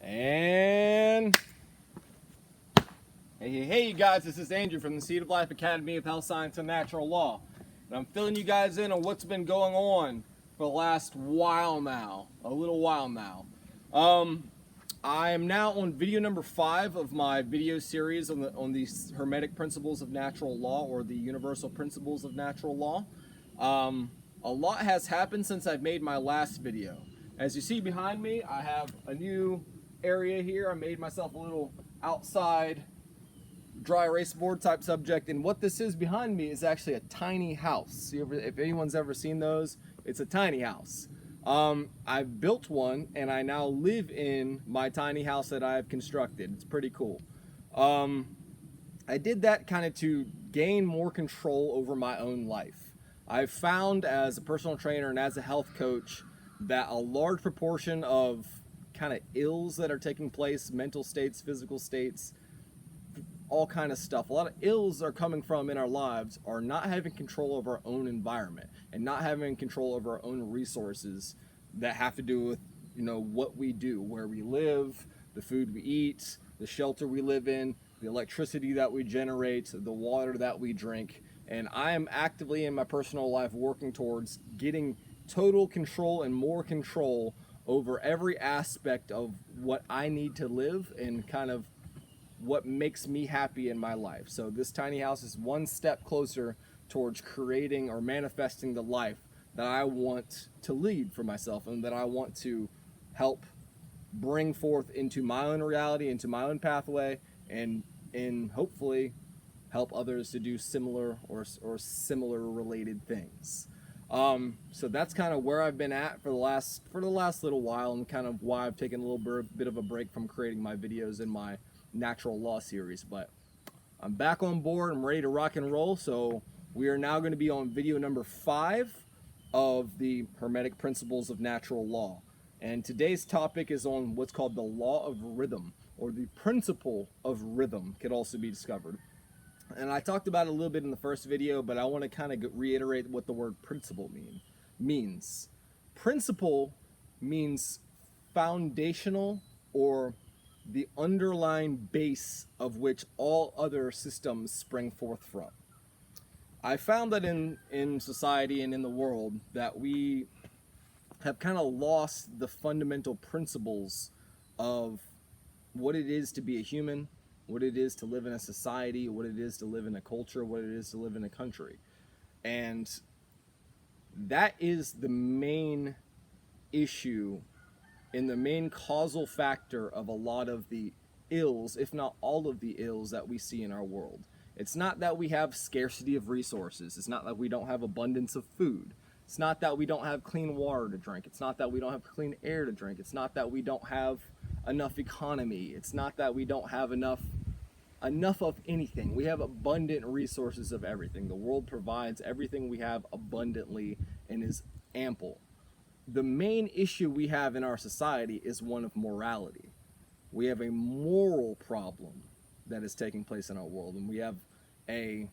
And hey, you guys, this is Andrew from the Seed of Life Academy of Health Science and Natural Law. And I'm filling you guys in on what's been going on for the last while now, a little while now. I am now on video number 5 of my video series on the hermetic principles of natural law, or the universal principles of natural law. A lot has happened since I've made my last video. As you see behind me, I have a new area here. I made myself a little outside dry erase board type subject, and what this is behind me is actually a tiny house. If anyone's ever seen those, it's a tiny house. I've built one, and I now live in my tiny house that I've constructed. It's pretty cool. I did that kind of to gain more control over my own life. I've found, as a personal trainer and as a health coach, that a large proportion of kind of ills that are taking place, mental states, physical states, all kind of stuff, a lot of ills are coming from in our lives are not having control of our own environment and not having control over our own resources that have to do with, what we do, where we live, the food we eat, the shelter we live in, the electricity that we generate, the water that we drink. And I am actively in my personal life working towards getting total control and more control over every aspect of what I need to live and kind of what makes me happy in my life. So this tiny house is one step closer towards creating or manifesting the life that I want to lead for myself and that I want to help bring forth into my own reality, into my own pathway, and hopefully help others to do similar or similar related things. So that's kind of where I've been at for the last little while, and kind of why I've taken a little bit of a break from creating my videos in my natural law series. But I'm back on board. I'm ready to rock and roll. So we are now going to be on video number 5 of the hermetic principles of natural law. And today's topic is on what's called the law of rhythm, or the principle of rhythm could also be discovered. And I talked about it a little bit in the first video, but I want to kind of reiterate what the word principle means. Principle means foundational, or the underlying base of which all other systems spring forth from. I found that in society and in the world that we have kind of lost the fundamental principles of what it is to be a human, what it is to live in a society, what it is to live in a culture, what it is to live in a country. And that is the main issue and the main causal factor of a lot of the ills, if not all of the ills that we see in our world. It's not that we have scarcity of resources. It's not that we don't have abundance of food. It's not that we don't have clean water to drink. It's not that we don't have clean air to drink. It's not that we don't have enough economy. It's not that we don't have enough of anything. We have abundant resources of everything. The world provides everything we have abundantly and is ample. The main issue we have in our society is one of morality. We have a moral problem that is taking place in our world, and we have a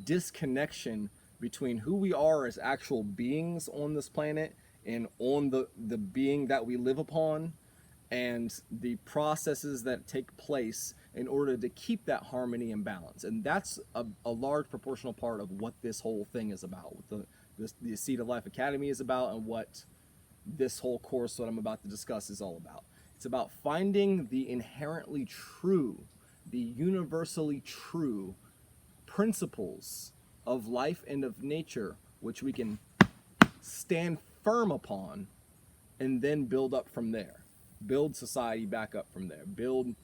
disconnection between who we are as actual beings on this planet and on the being that we live upon, and the processes that take place in order to keep that harmony and balance. And that's a large proportional part of what this whole thing is about, what the Seed of Life Academy is about, and what this whole course that I'm about to discuss is all about. It's about finding the inherently true, the universally true principles of life and of nature, which we can stand firm upon and then build up from there. Build society back up from there. Build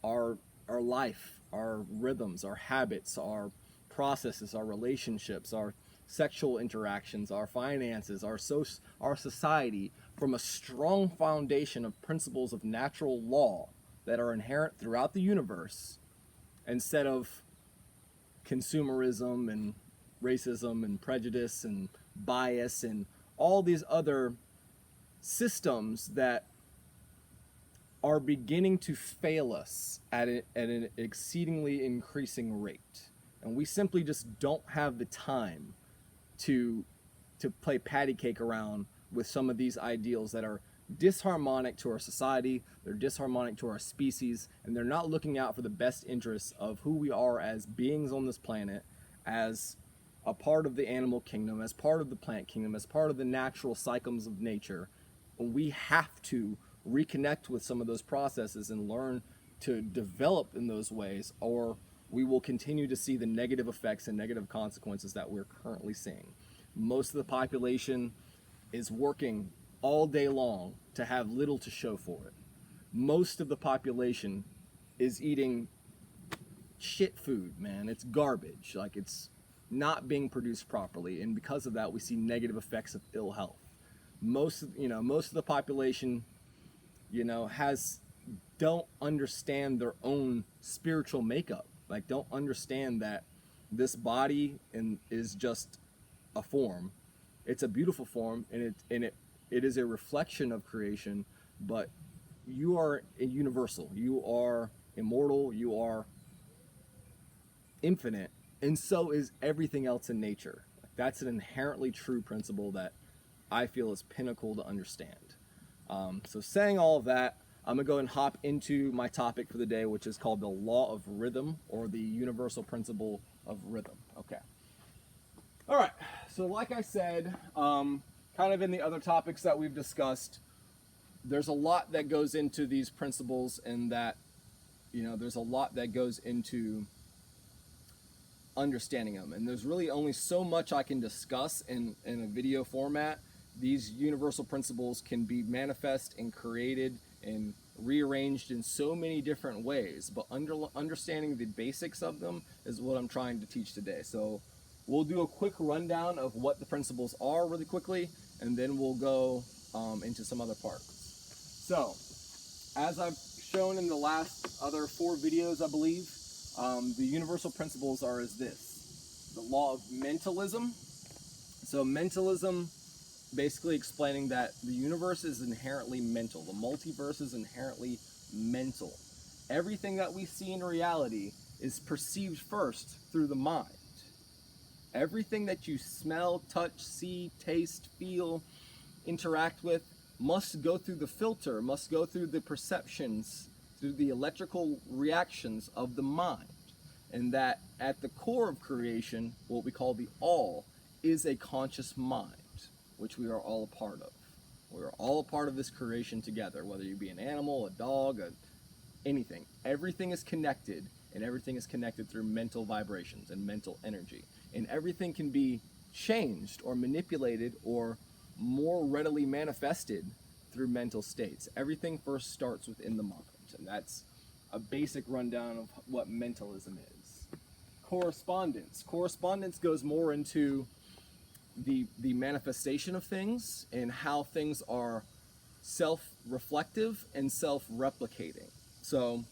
our life, our rhythms, our habits, our processes, our relationships, our sexual interactions, our finances, our society, from a strong foundation of principles of natural law that are inherent throughout the universe, instead of consumerism and racism and prejudice and bias and all these other systems that are beginning to fail us at an exceedingly increasing rate. And we simply just don't have the time to play patty cake around with some of these ideals that are disharmonic to our society, they're disharmonic to our species, and they're not looking out for the best interests of who we are as beings on this planet, as a part of the animal kingdom, as part of the plant kingdom, as part of the natural cycles of nature. We have to reconnect with some of those processes and learn to develop in those ways, or we will continue to see the negative effects and negative consequences that we're currently seeing. Most of the population is working all day long to have little to show for it. Most of the population is eating shit food, man. It's garbage. Like, it's not being produced properly, and because of that, we see negative effects of ill health. Most of the population, don't understand their own spiritual makeup. Like, don't understand that this body is just a form. It's a beautiful form, and it is a reflection of creation, but you are a universal. You are immortal. You are infinite, and so is everything else in nature. That's an inherently true principle that I feel is pinnacle to understand. So saying all of that, I'm going to go and hop into my topic for the day, which is called the law of rhythm, or the universal principle of rhythm. Okay. All right. So like I said, kind of in the other topics that we've discussed, there's a lot that goes into these principles, and that, there's a lot that goes into understanding them. And there's really only so much I can discuss in a video format. These universal principles can be manifest and created and rearranged in so many different ways, but understanding the basics of them is what I'm trying to teach today. So we'll do a quick rundown of what the principles are really quickly, and then we'll go into some other parts. So, as I've shown in the last other 4 videos, I believe, the universal principles are as this: the law of mentalism. So mentalism, basically explaining that the universe is inherently mental. The multiverse is inherently mental. Everything that we see in reality is perceived first through the mind. Everything that you smell, touch, see, taste, feel, interact with must go through the filter, must go through the perceptions, through the electrical reactions of the mind. And that at the core of creation, what we call the all, is a conscious mind, which we are all a part of. We are all a part of this creation together, whether you be an animal, a dog, anything. Everything is connected, and everything is connected through mental vibrations and mental energy. And everything can be changed or manipulated or more readily manifested through mental states. Everything first starts within the mind, and that's a basic rundown of what mentalism is. Correspondence. Correspondence goes more into the manifestation of things and how things are self-reflective and self-replicating. So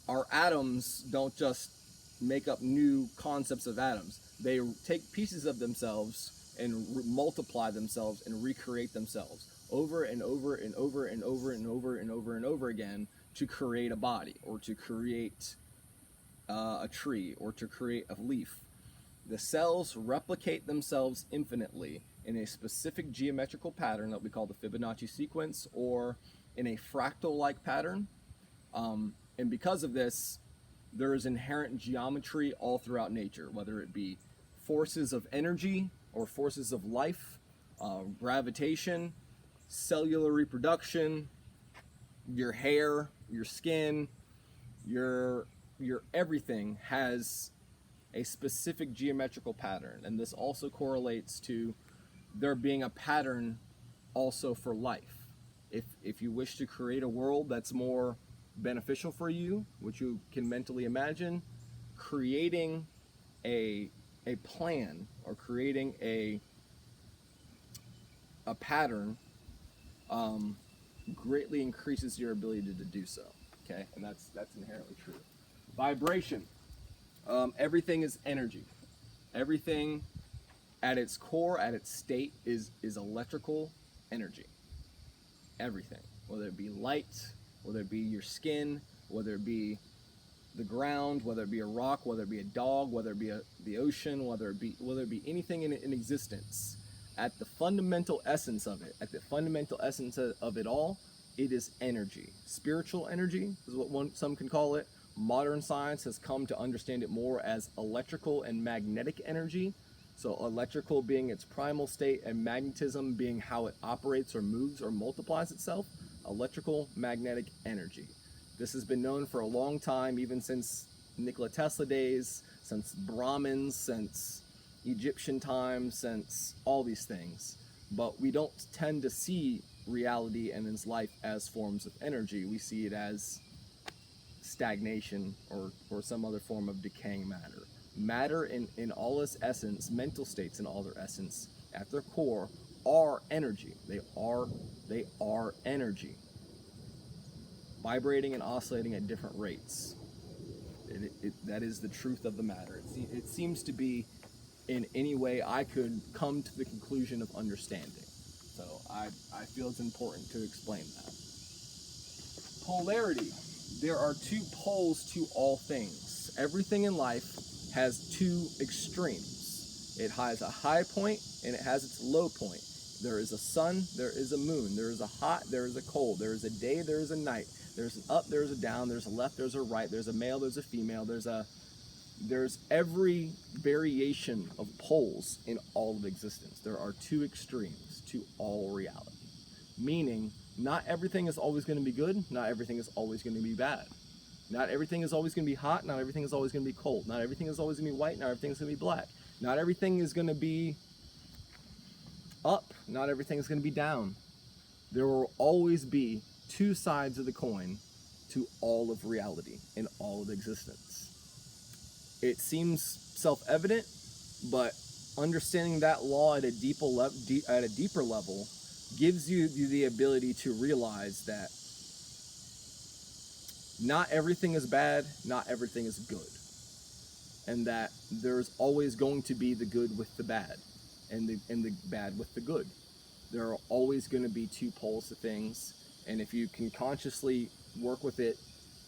our atoms don't just make up new concepts of atoms. They take pieces of themselves and multiply themselves and recreate themselves over and over and over and over and over and over and over again to create a body, or to create a tree, or to create a leaf. The cells replicate themselves infinitely in a specific geometrical pattern that we call the Fibonacci sequence, or in a fractal-like pattern. And because of this, there is inherent geometry all throughout nature, whether it be forces of energy or forces of life, gravitation, cellular reproduction, your hair, your skin, your everything has a specific geometrical pattern. And this also correlates to there being a pattern also for life. If you wish to create a world that's more beneficial for you, which you can mentally imagine, creating a plan or creating a pattern greatly increases your ability to do so. Okay, and that's inherently true. Vibration. Everything is energy. Everything at its core, at its state, is electrical energy. Everything, whether it be light, whether it be your skin, whether it be the ground, whether it be a rock, whether it be a dog, whether it be the ocean, whether it be anything in existence, at the fundamental essence of it, at the fundamental essence of it all, it is energy. Spiritual energy is what some can call it. Modern science has come to understand it more as electrical and magnetic energy. So electrical being its primal state and magnetism being how it operates or moves or multiplies itself. Electrical magnetic energy. This has been known for a long time, even since Nikola Tesla days, since Brahmins, since Egyptian times, since all these things. But we don't tend to see reality and its life as forms of energy. We see it as stagnation or some other form of decaying matter. Matter in all its essence, mental states in all their essence, at their core, are energy. They are energy. Vibrating and oscillating at different rates. That is the truth of the matter. It seems to be in any way I could come to the conclusion of understanding. So I feel it's important to explain that. Polarity. There are two poles to all things. Everything in life has two extremes. It has a high point and it has its low point. There is a sun, there is a moon, there is a hot, there is a cold, there is a day, there is a night, there's an up, there's a down, there's a left, there's a right, there's a male, there's a female, there's every variation of poles in all of existence. There are two extremes to all reality. Meaning, not everything is always going to be good, not everything is always going to be bad. Not everything is always going to be hot, not everything is always going to be cold. Not everything is always going to be white, not everything is going to be black. Not everything is going to be up, not everything is going to be down. There will always be two sides of the coin to all of reality and all of existence. It seems self-evident, but understanding that law at a deeper level gives you the ability to realize that not everything is bad, not everything is good, and that there's always going to be the good with the bad, and the bad with the good. There are always going to be two poles to things, and if you can consciously work with it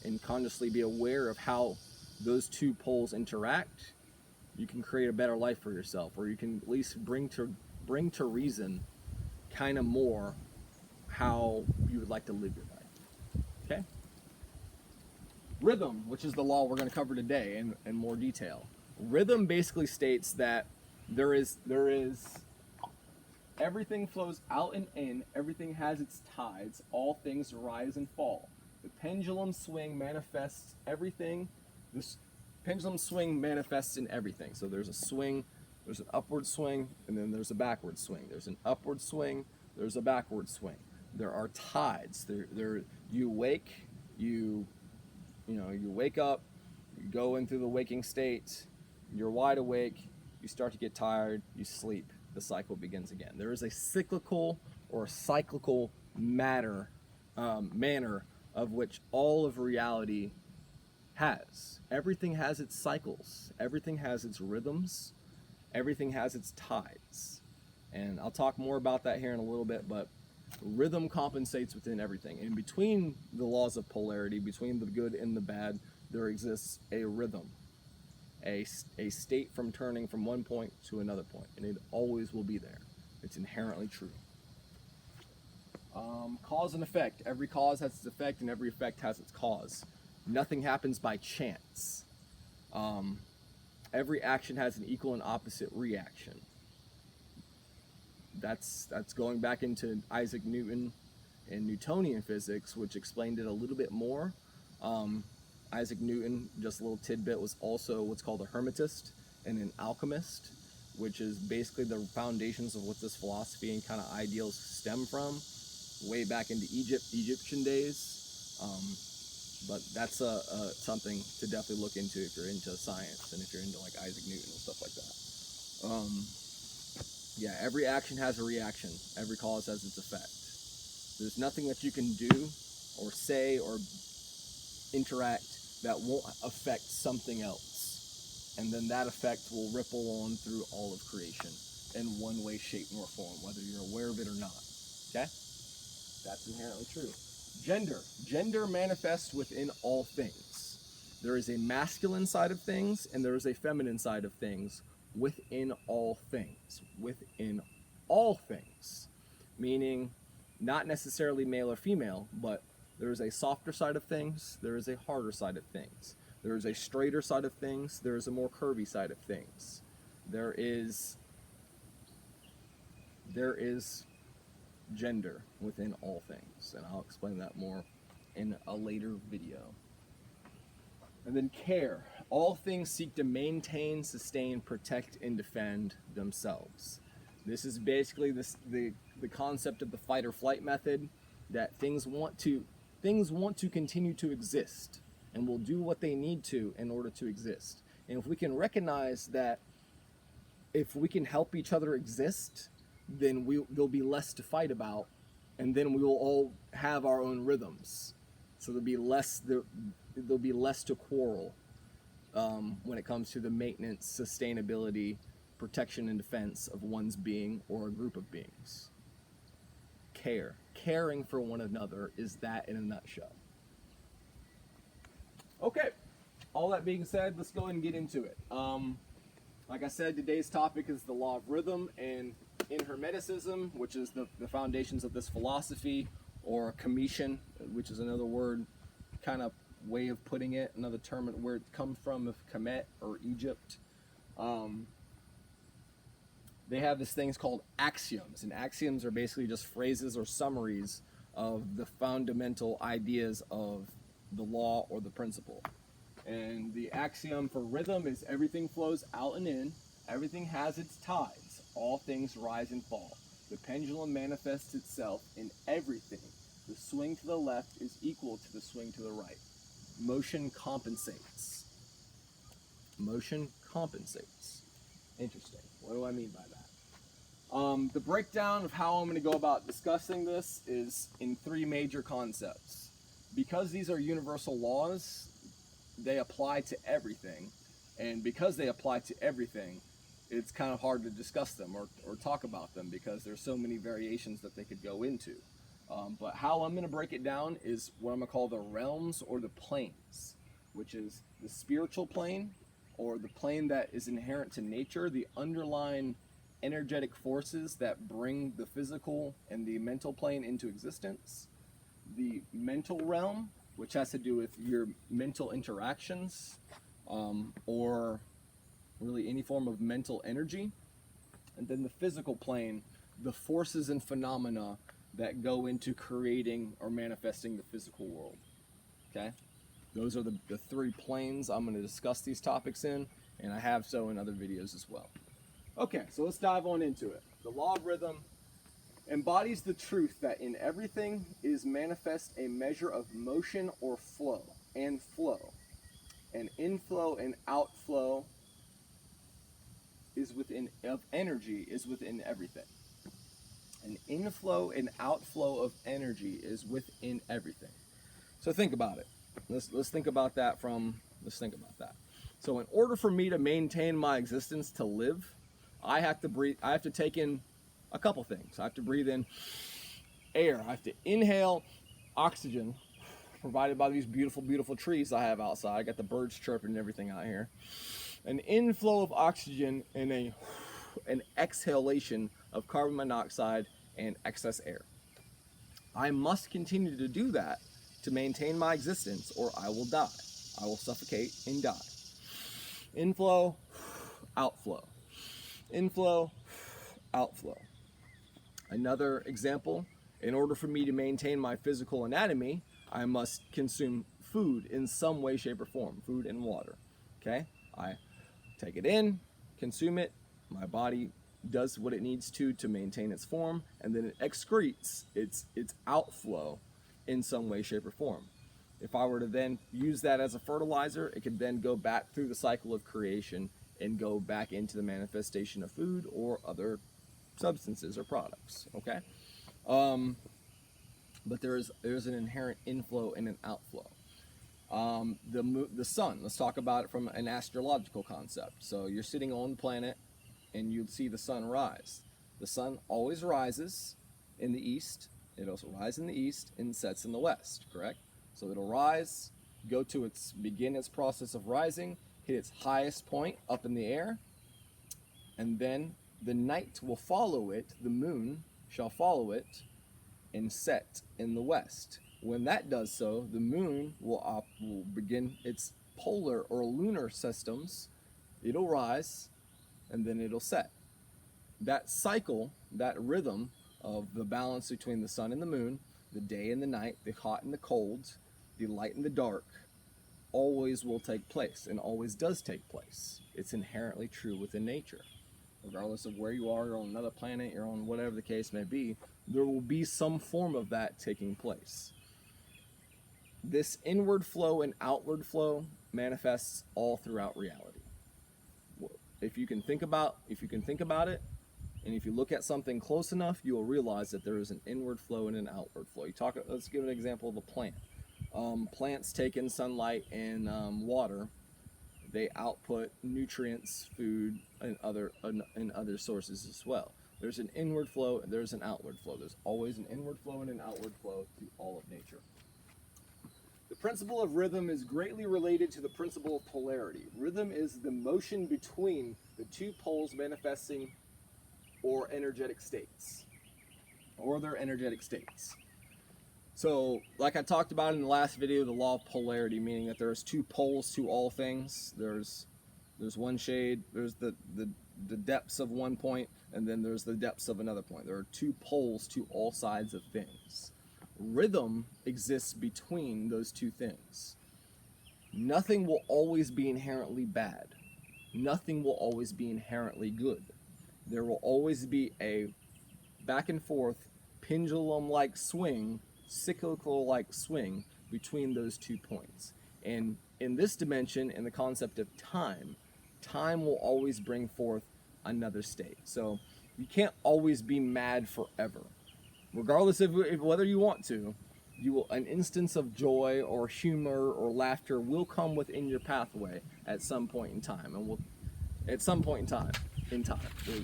and consciously be aware of how those two poles interact, you can create a better life for yourself, or you can at least bring to reason kind of more how you would like to live your life. Okay? Rhythm, which is the law we're going to cover today in more detail. Rhythm basically states that there is everything flows out and in, everything has its tides, all things rise and fall. The pendulum swing manifests everything. This pendulum swing manifests in everything. So there's a swing, there's an upward swing, and then there's a backward swing. There's an upward swing, there's a backward swing. There are tides. You wake, you wake up, you go into the waking state, you're wide awake, you start to get tired, you sleep. The cycle begins again. There is a cyclical or cyclical manner of which all of reality has. Everything has its cycles. Everything has its rhythms. Everything has its tides. And I'll talk more about that here in a little bit, but rhythm compensates within everything. And between the laws of polarity, between the good and the bad, there exists a rhythm. A state from turning from one point to another point, and it always will be there. It's inherently true. Cause and effect. Every cause has its effect, and every effect has its cause. Nothing happens by chance. Every action has an equal and opposite reaction. That's going back into Isaac Newton and Newtonian physics, which explained it a little bit more. Isaac Newton, just a little tidbit, was also what's called a hermetist and an alchemist, which is basically the foundations of what this philosophy and kind of ideals stem from, way back into Egyptian days. But that's something to definitely look into if you're into science and if you're into like Isaac Newton and stuff like that. Yeah, every action has a reaction. Every cause has its effect. There's nothing that you can do or say or interact that won't affect something else. And then that effect will ripple on through all of creation in one way, shape, nor form, whether you're aware of it or not. Okay? That's inherently true. Gender manifests within all things. There is a masculine side of things and there is a feminine side of things within all things. Within all things, meaning not necessarily male or female, but there is a softer side of things, there is a harder side of things, there is a straighter side of things, there is a more curvy side of things. There is gender within all things, and I'll explain that more in a later video. And then care. All things seek to maintain, sustain, protect, and defend themselves. This is basically the concept of the fight or flight method, that things want to continue to exist and will do what they need to in order to exist. And if we can recognize that, if we can help each other exist, then there'll be less to fight about, and then we will all have our own rhythms. So there'll be less to quarrel when it comes to the maintenance, sustainability, protection, and defense of one's being or a group of beings. Caring for one another is that in a nutshell. Okay, all that being said, let's go ahead and get into it. Like I said, today's topic is the law of rhythm, and in Hermeticism, which is the foundations of this philosophy, or Cometian, which is another word, kind of way of putting it, another term where it comes from, of Kemet or Egypt. They have these things called axioms, and axioms are basically just phrases or summaries of the fundamental ideas of the law or the principle. And the axiom for rhythm is everything flows out and in, everything has its tides, all things rise and fall. The pendulum manifests itself in everything. The swing to the left is equal to the swing to the right. Motion compensates. Motion compensates. Interesting. What do I mean by that? The breakdown of how I'm going to go about discussing this is in three major concepts. Because these are universal laws, they apply to everything. And because they apply to everything, it's kind of hard to discuss them or talk about them, because there's so many variations that they could go into. But how I'm going to break it down is what I'm going to call the realms or the planes, which is the spiritual plane, or the plane that is inherent to nature, the underlying energetic forces that bring the physical and the mental plane into existence. The mental realm, which has to do with your mental interactions, or really any form of mental energy. And then the physical plane, the forces and phenomena that go into creating or manifesting the physical world. Okay? Those are the three planes I'm going to discuss these topics in, and I have so in other videos as well. Okay, so let's dive on into it. The law of rhythm embodies the truth that in everything is manifest a measure of motion or flow, and flow. And inflow and outflow of energy is within everything. An inflow and outflow of energy is within everything. So think about it. Let's think about that. So in order for me to maintain my existence, to live, I have to breathe. I have to take in a couple things. I have to breathe in air. I have to inhale oxygen provided by these beautiful, beautiful trees I have outside. I got the birds chirping and everything out here. An inflow of oxygen and an exhalation of carbon monoxide and excess air. I must continue to do that to maintain my existence, or I will die. I will suffocate and die. Inflow, outflow. Inflow, outflow. Another example, in order for me to maintain my physical anatomy, I must consume food in some way, shape, or form. Food and water. Okay? I take it in, consume it, my body does what it needs to maintain its form, and then it excretes its outflow in some way, shape, or form. If I were to then use that as a fertilizer, it could then go back through the cycle of creation and go back into the manifestation of food or other substances or products. Okay? But there's an inherent inflow and an outflow. The sun, let's talk about it from an astrological concept. So you're sitting on the planet and you'd see the sun rise. The sun always rises in the east. It'll rise in the east and sets in the west, correct? So it'll rise, begin its process of rising, hit its highest point up in the air, and then the night will follow it, the moon shall follow it, and set in the west. When that does so, the moon will begin its polar or lunar systems. It'll rise, and then it'll set. That cycle, that rhythm of the balance between the sun and the moon, the day and the night, the hot and the cold, the light and the dark, always will take place and always does take place. It's inherently true within nature. Regardless of where you are, you're on another planet, you're on whatever the case may be, there will be some form of that taking place. This inward flow and outward flow manifests all throughout reality. If you can think about it, and if you look at something close enough, you will realize that there is an inward flow and an outward flow. Let's give an example of a plant. Plants take in sunlight and water. They output nutrients, food, and other sources as well. There's an inward flow and there's an outward flow. There's always an inward flow and an outward flow to all of nature. The principle of rhythm is greatly related to the principle of polarity. Rhythm is the motion between the two poles manifesting or energetic states, or their energetic states. So, like I talked about in the last video, the law of polarity, meaning that there's two poles to all things. There's one shade, there's the depths of one point, and then there's the depths of another point. There are two poles to all sides of things. Rhythm exists between those two things. Nothing will always be inherently bad. Nothing will always be inherently good. There will always be a back and forth, pendulum-like swing, cyclical-like swing between those 2 points. And in this dimension, in the concept of time, time will always bring forth another state. So you can't always be mad forever. Regardless of whether you want to, an instance of joy or humor or laughter will come within your pathway at some point in time. And at some point in time.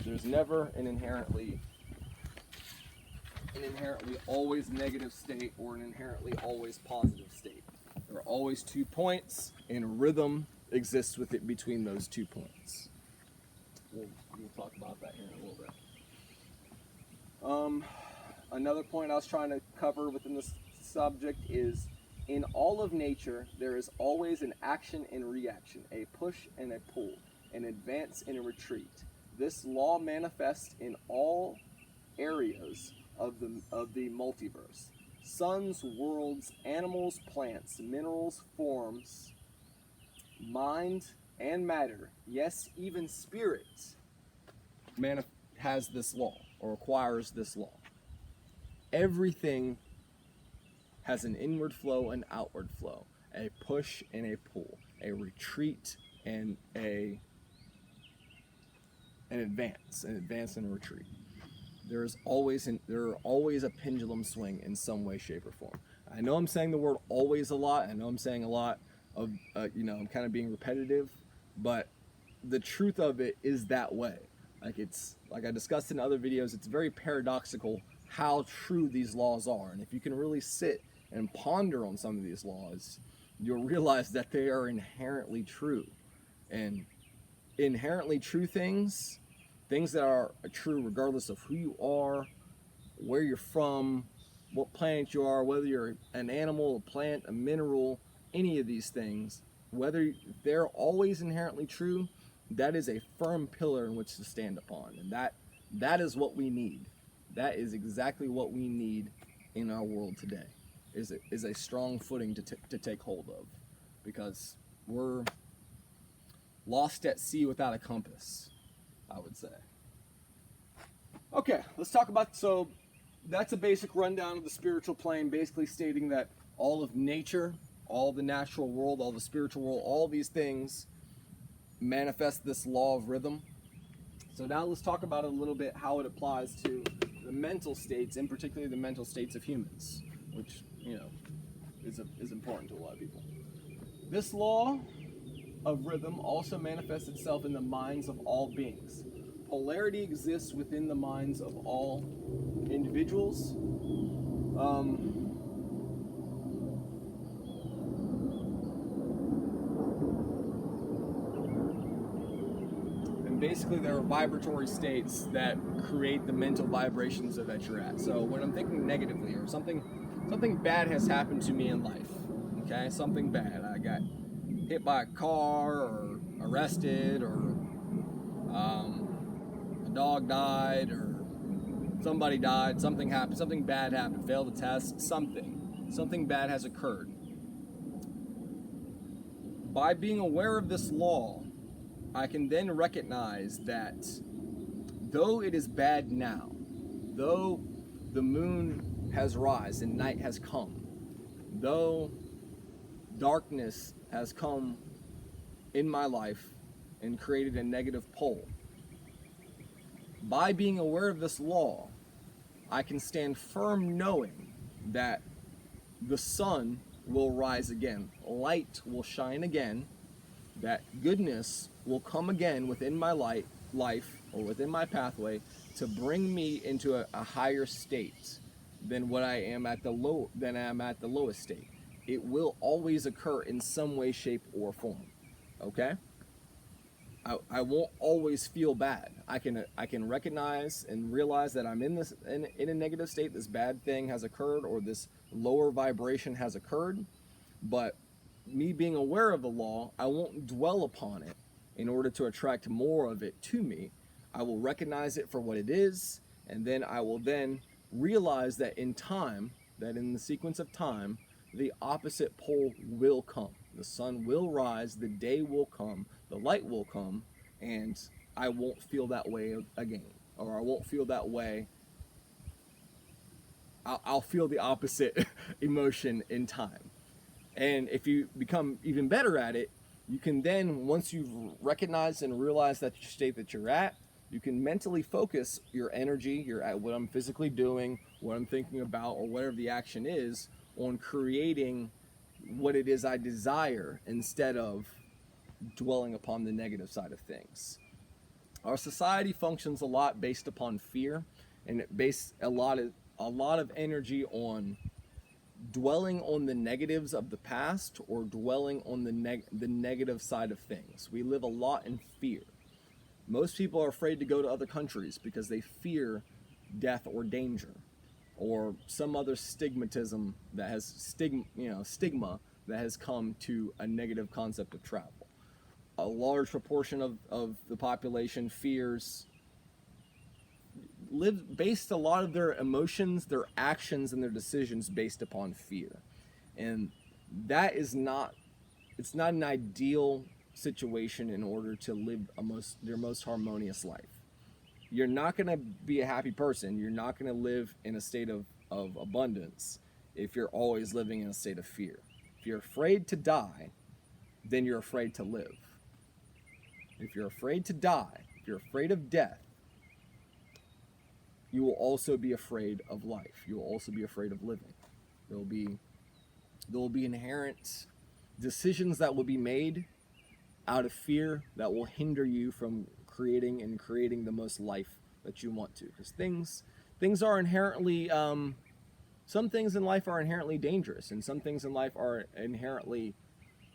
There's never an inherently always negative state or an inherently always positive state. There are always 2 points, and rhythm exists with it between those 2 points. We'll talk about that here in a little bit. Another point I was trying to cover within this subject is, in all of nature, there is always an action and reaction, a push and a pull, an advance and a retreat. This law manifests in all areas of the multiverse. Suns, worlds, animals, plants, minerals, forms, mind, and matter, yes, even spirit, has this law or acquires this law. Everything has an inward flow and outward flow, a push and a pull, a retreat and an advance and a retreat. There are always a pendulum swing in some way, shape, or form. I know I'm saying the word always a lot. I know I'm saying a lot of, I'm kind of being repetitive, but the truth of it is that way. Like I discussed in other videos, it's very paradoxical how true these laws are. And if you can really sit and ponder on some of these laws, you'll realize that they are inherently true. And inherently true things that are true regardless of who you are, where you're from, what planet you are, whether you're an animal, a plant, a mineral, any of these things, whether they're always inherently true, that is a firm pillar in which to stand upon. And that is what we need. That is exactly what we need in our world today, is a strong footing to take hold of, because we're lost at sea without a compass, I would say. Okay, let's talk about, so that's a basic rundown of the spiritual plane, basically stating that all of nature, all the natural world, all the spiritual world, all these things manifest this law of rhythm. So now let's talk about it a little bit, how it applies to the mental states, and particularly the mental states of humans, which, is important to a lot of people. This law of rhythm also manifests itself in the minds of all beings. Polarity exists within the minds of all individuals. And basically there are vibratory states that create the mental vibrations that you're at. So when I'm thinking negatively, or something bad has happened to me in life, okay, something bad, I got hit by a car, or arrested, or a dog died, or somebody died, something happened, something bad happened, failed a test, something bad has occurred. By being aware of this law, I can then recognize that though it is bad now, though the moon has rise and night has come, though darkness has come in my life and created a negative pole, by being aware of this law, I can stand firm knowing that the sun will rise again, light will shine again, that goodness will come again within my life or within my pathway to bring me into a higher state than what I am at the lowest state. It will always occur in some way, shape, or form. Okay? I won't always feel bad. I can recognize and realize that I'm in a negative state. This bad thing has occurred, or this lower vibration has occurred. But me being aware of the law, I won't dwell upon it in order to attract more of it to me. I will recognize it for what it is, and then I will then realize that in time, that in the sequence of time, the opposite pole will come. The sun will rise, the day will come, the light will come, and I won't feel that way again. Or I won't feel that way. I'll feel the opposite emotion in time. And if you become even better at it, you can then, once you've recognized and realized that state that you're at, you can mentally focus your energy, what I'm physically doing, what I'm thinking about, or whatever the action is, on creating what it is I desire instead of dwelling upon the negative side of things. Our society functions a lot based upon fear, and it based a lot of energy on dwelling on the negatives of the past, or dwelling on the negative side of things. We live a lot in fear. Most people are afraid to go to other countries because they fear death or danger, or some other stigma that has come to a negative concept of travel. A large proportion of the population based a lot of their emotions, their actions, and their decisions based upon fear. And that is it's not an ideal situation in order to live their most harmonious life. You're not going to be a happy person. You're not going to live in a state of abundance if you're always living in a state of fear. If you're afraid to die, then you're afraid to live. If you're afraid to die, if you're afraid of death, you will also be afraid of life. You will also be afraid of living. There will be inherent decisions that will be made out of fear that will hinder you from creating the most life that you want to. Because things are inherently, some things in life are inherently dangerous, and some things in life are inherently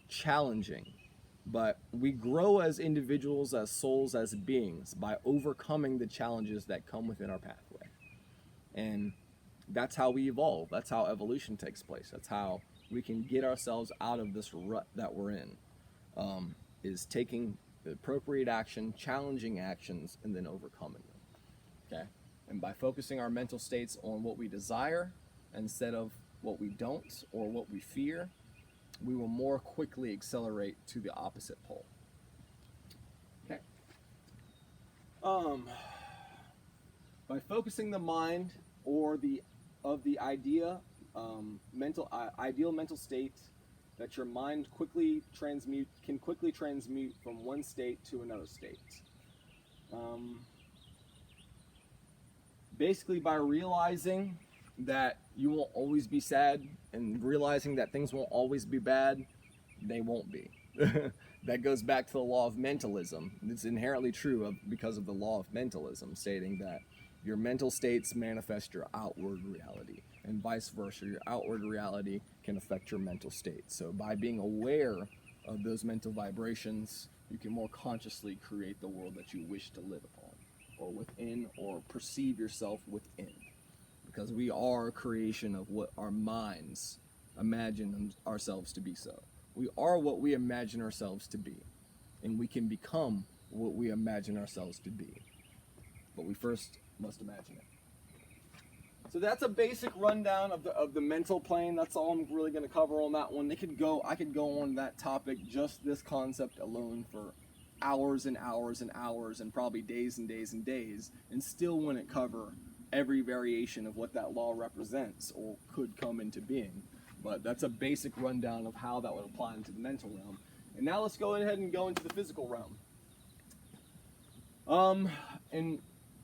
challenging. But we grow as individuals, as souls, as beings by overcoming the challenges that come within our pathway. And that's how we evolve. That's how evolution takes place. That's how we can get ourselves out of this rut that we're in, is taking the appropriate action, challenging actions, and then overcoming them. Okay? And by focusing our mental states on what we desire instead of what we don't or what we fear, we will more quickly accelerate to the opposite pole. Okay. By focusing the mind or the ideal mental state that your mind can quickly transmute from one state to another state. Basically, by realizing that you won't always be sad, and realizing that things won't always be bad, they won't be. That goes back to the law of mentalism. It's inherently true because of the law of mentalism, stating that your mental states manifest your outward reality, and vice versa. Your outward reality can affect your mental state. So by being aware of those mental vibrations, you can more consciously create the world that you wish to live upon, or within, or perceive yourself within. Because we are a creation of what our minds imagine ourselves to be so. We are what we imagine ourselves to be, and we can become what we imagine ourselves to be. But we first must imagine it. So that's a basic rundown of the mental plane. That's all I'm really going to cover on that one. I could go on that topic, just this concept alone, for hours and hours and hours, and probably days and days and days, and still wouldn't cover every variation of what that law represents or could come into being. But that's a basic rundown of how that would apply into the mental realm. And now let's go ahead and go into the physical realm. And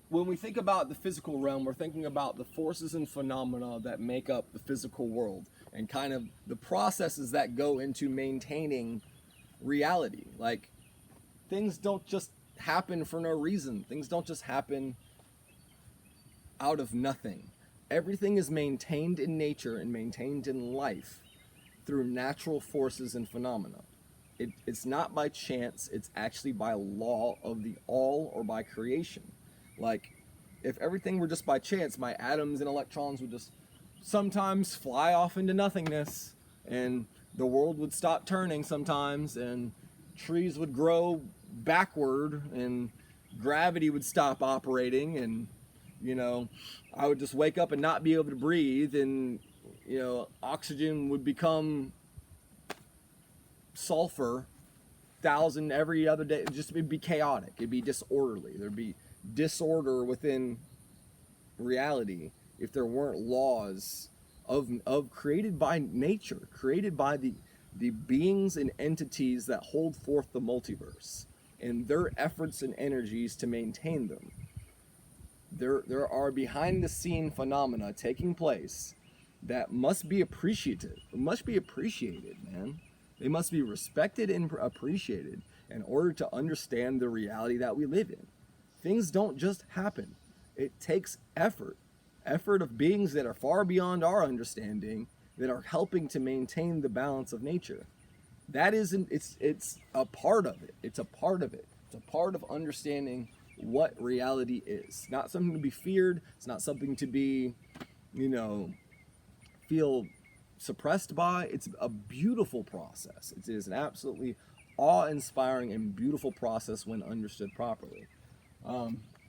when we think about the physical realm, we're thinking about the forces and phenomena that make up the physical world, and kind of the processes that go into maintaining reality. Like, things don't just happen for no reason. Things don't just happen out of nothing. Everything is maintained in nature and maintained in life through natural forces and phenomena. It's not by chance, it's actually by law of the all, or by creation. Like, if everything were just by chance, my atoms and electrons would just sometimes fly off into nothingness, and the world would stop turning sometimes, and trees would grow backward, and gravity would stop operating, and, you know, I would just wake up and not be able to breathe, and, you know, oxygen would become sulfur 1,000 every other day. It'd be chaotic. It'd be disorderly. There'd be disorder within reality if there weren't laws of created by nature, created by the beings and entities that hold forth the multiverse, and their efforts and energies to maintain them. There are behind the scene phenomena taking place that must be appreciated. Man. They must be respected and appreciated in order to understand the reality that we live in. Things don't just happen. It takes effort of beings that are far beyond our understanding, that are helping to maintain the balance of nature. That isn't, it's a part of it. It's a part of it. It's a part of understanding what reality is. Not something to be feared. It's not something to be, you know, feel suppressed by. It's a beautiful process. It is an absolutely awe-inspiring and beautiful process when understood properly.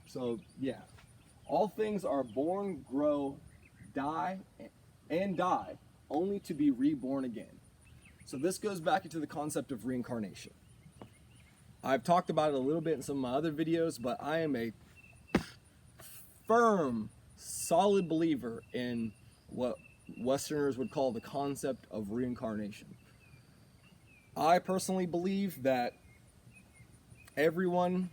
So yeah, all things are born, grow, die, only to be reborn again. So this goes back into the concept of reincarnation. I've talked about it a little bit in some of my other videos, but I am a firm, solid believer in what Westerners would call the concept of reincarnation. I personally believe that everyone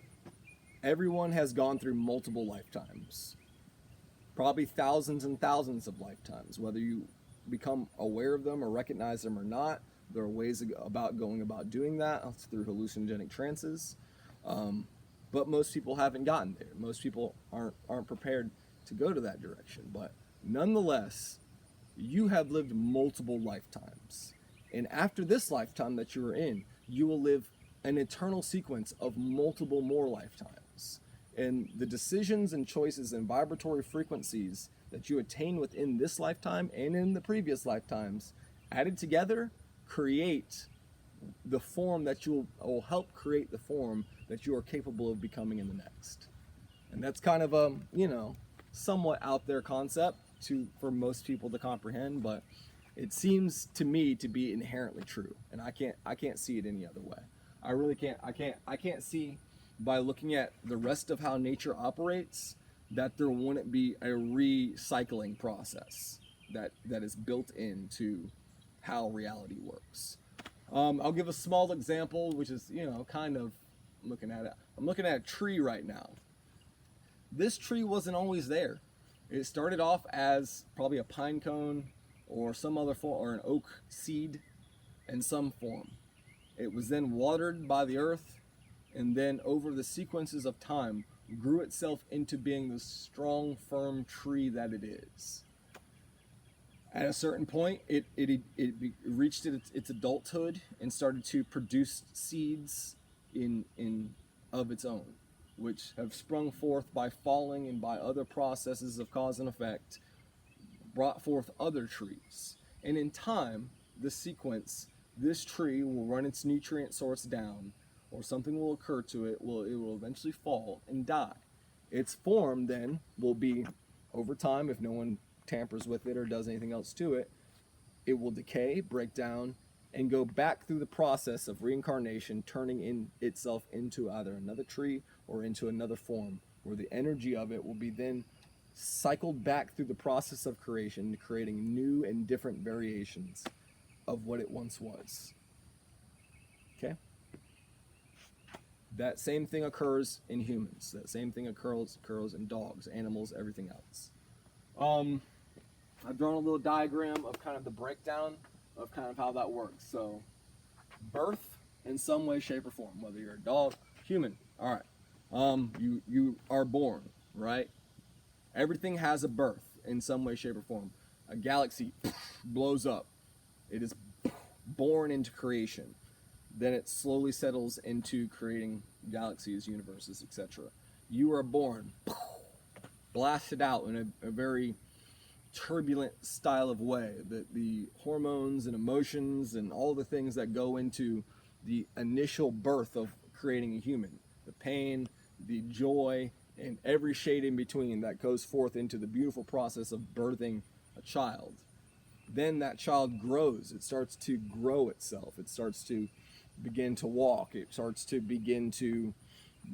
has gone through multiple lifetimes, probably thousands and thousands of lifetimes. Whether you become aware of them or recognize them or not, there are ways about going about doing that. It's through hallucinogenic trances, but most people haven't gotten there. Most people aren't prepared to go to that direction. But nonetheless, you have lived multiple lifetimes, and after this lifetime that you are in, you will live an eternal sequence of multiple more lifetimes. And the decisions and choices and vibratory frequencies that you attain within this lifetime and in the previous lifetimes, added together, create the form that will help create the form that you are capable of becoming in the next. And that's kind of a, you know, somewhat out there concept for most people to comprehend, but it seems to me to be inherently true, and I can't see it any other way. I really can't. I can't see, by looking at the rest of how nature operates, that there wouldn't be a recycling process that is built into how reality works. I'll give a small example, which is, you know, kind of looking at it. I'm looking at a tree right now. This tree wasn't always there. It started off as probably a pine cone or some other form, or an oak seed in some form. It was then watered by the earth, and then over the sequences of time grew itself into being the strong, firm tree that it is. At a certain point, it reached its adulthood and started to produce seeds, in of its own, which have sprung forth by falling and by other processes of cause and effect, brought forth other trees. And in time, this sequence, this tree will run its nutrient source down, or something will occur to it, it will eventually fall and die. Its form then will be, over time, if no one tampers with it or does anything else to it, it will decay, break down, and go back through the process of reincarnation, turning in itself into either another tree or into another form, where the energy of it will be then cycled back through the process of creation, creating new and different variations of what it once was. Okay? That same thing occurs in humans. That same thing occurs in dogs, animals, everything else. I've drawn a little diagram of kind of the breakdown of kind of how that works. So, birth in some way, shape, or form, whether you're a dog, human, all right. You are born, right? Everything has a birth in some way, shape, or form. A galaxy blows up. It is born into creation. Then it slowly settles into creating galaxies, universes, etc. You are born, blasted out in a very turbulent style of way. The hormones and emotions and all the things that go into the initial birth of creating a human, the pain, the joy, and every shade in between that goes forth into the beautiful process of birthing a child. Then that child grows. It starts to grow itself. It starts to begin to walk. It starts to begin to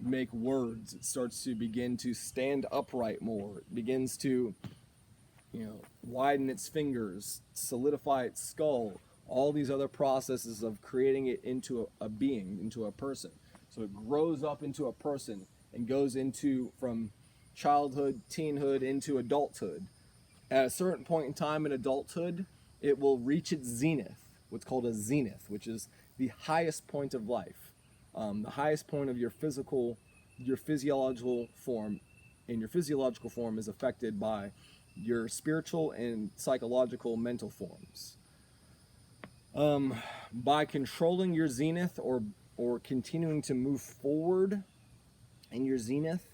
make words. It starts to begin to stand upright more. It begins to, widen its fingers, solidify its skull, all these other processes of creating it into a being, into a person. So it grows up into a person and goes into, from childhood, teenhood, into adulthood. At a certain point in time in adulthood, it will reach its zenith, what's called a zenith, which is the highest point of life, the highest point of your physiological form, and your physiological form is affected by your spiritual and psychological mental forms. By controlling your zenith or continuing to move forward in your zenith,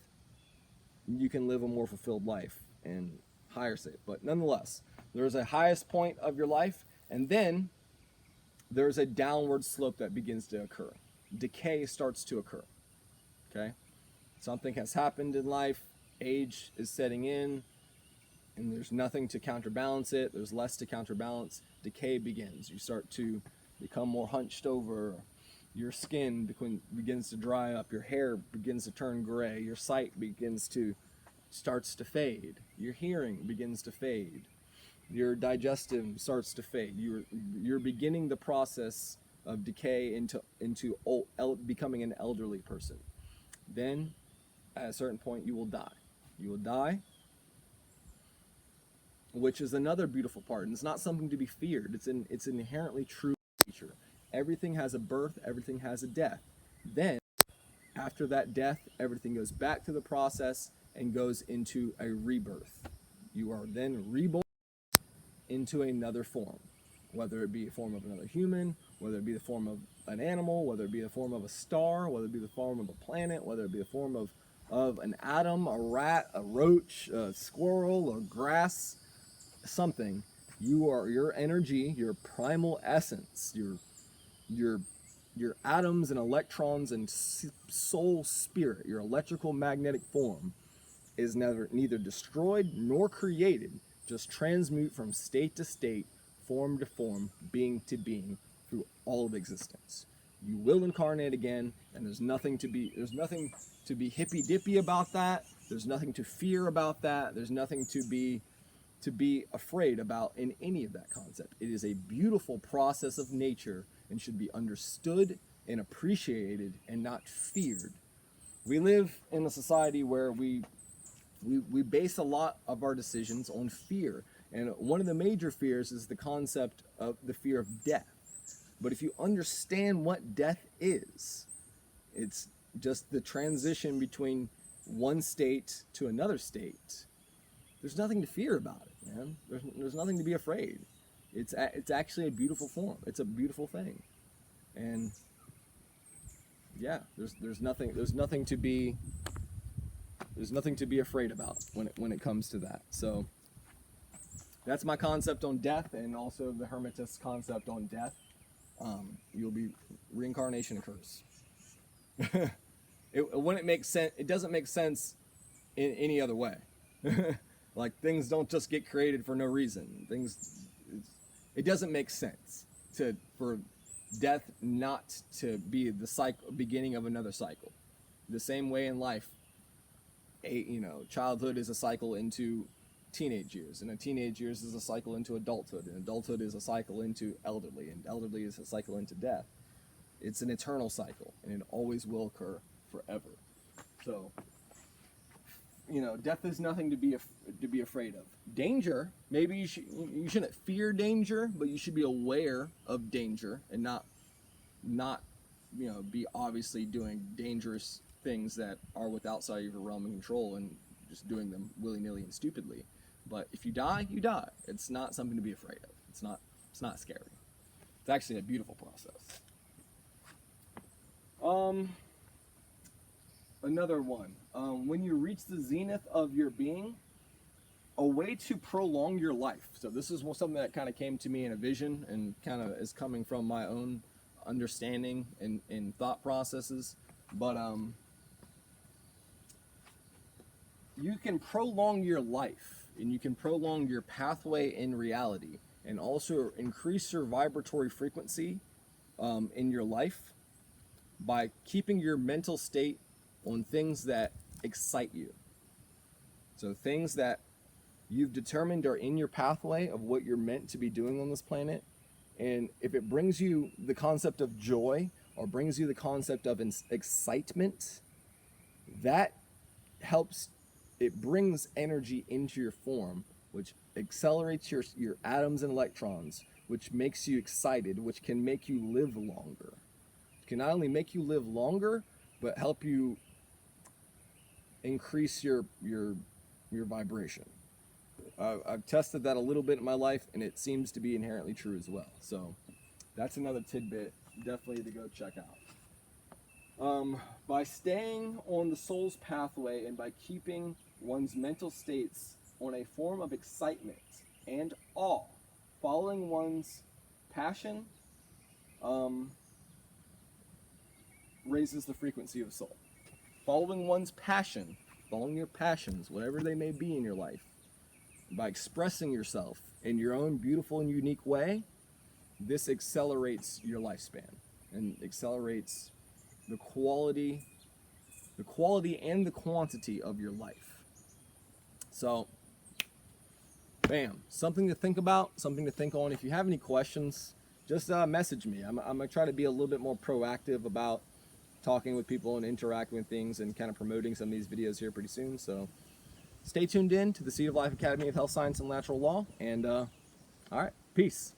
you can live a more fulfilled life and higher state. But nonetheless, there's a highest point of your life, and then there's a downward slope that begins to occur. Decay starts to occur. Okay? Something has happened in life, age is setting in, and there's nothing to counterbalance it, there's less to counterbalance, decay begins. You start to become more hunched over, your skin begins to dry up, your hair begins to turn gray, your sight starts to fade, your hearing begins to fade, your digestive starts to fade. You're beginning the process of decay into becoming an elderly person. Then, at a certain point, you will die. You will die, which is another beautiful part, and it's not something to be feared. It's an inherently true nature. Everything has a birth, everything has a death. Then, after that death, everything goes back to the process and goes into a rebirth. You are then reborn into another form, whether it be a form of another human, whether it be the form of an animal, whether it be the form of a star, whether it be the form of a planet, whether it be the form of an atom, a rat, a roach, a squirrel, or grass, something. Your energy, your primal essence, your atoms and electrons and soul spirit, your electrical magnetic form is neither destroyed nor created, just transmute from state to state, form to form, being to being through all of existence. You will incarnate again, and there's nothing to be hippy dippy about that. There's nothing to fear about that. There's nothing to be afraid about in any of that concept. It is a beautiful process of nature and should be understood and appreciated and not feared. We live in a society where we base a lot of our decisions on fear. And one of the major fears is the concept of the fear of death. But if you understand what death is, it's just the transition between one state to another state. There's nothing to fear about it, man. There's nothing to be afraid. It's actually a beautiful form. It's a beautiful thing. And yeah, there's nothing to be afraid about when it comes to that. So that's my concept on death, and also the Hermetist concept on death. You'll be reincarnation occurs. It wouldn't make sense. It doesn't make sense in any other way. Like, things don't just get created for no reason. It doesn't make sense for death not to be the beginning of another cycle. The same way in life, childhood is a cycle into teenage years, and teenage years is a cycle into adulthood, and adulthood is a cycle into elderly, and elderly is a cycle into death. It's an eternal cycle, and it always will occur forever. So, death is nothing to be afraid of. Danger, maybe you shouldn't fear danger, but you should be aware of danger and not be obviously doing dangerous things that are outside of your realm of control and just doing them willy-nilly and stupidly. But if you die, you die. It's not something to be afraid of. It's not scary. It's actually a beautiful process. Another one. When you reach the zenith of your being, a way to prolong your life. So this is something that kind of came to me in a vision, and kind of is coming from my own understanding and thought processes. But you can prolong your life, and you can prolong your pathway in reality, and also increase your vibratory frequency in your life by keeping your mental state on things that excite you. So things that you've determined are in your pathway of what you're meant to be doing on this planet. And if it brings you the concept of joy, or brings you the concept of excitement, that helps. It brings energy into your form, which accelerates your atoms and electrons, which makes you excited, which can make you live longer. It can not only make you live longer, but help you increase your vibration. I've tested that a little bit in my life, and it seems to be inherently true as well. So that's another tidbit definitely to go check out. By staying on the soul's pathway and by keeping one's mental states on a form of excitement and awe, following one's passion raises the frequency of soul. Following one's passion, following your passions, whatever they may be in your life, by expressing yourself in your own beautiful and unique way, this accelerates your lifespan and accelerates the quality and the quantity of your life. So, bam, something to think about, something to think on. If you have any questions, just message me. I'm going to try to be a little bit more proactive about talking with people and interacting with things, and kind of promoting some of these videos here pretty soon. So stay tuned in to the Seed of Life Academy of Health Science and Natural Law. And all right, peace.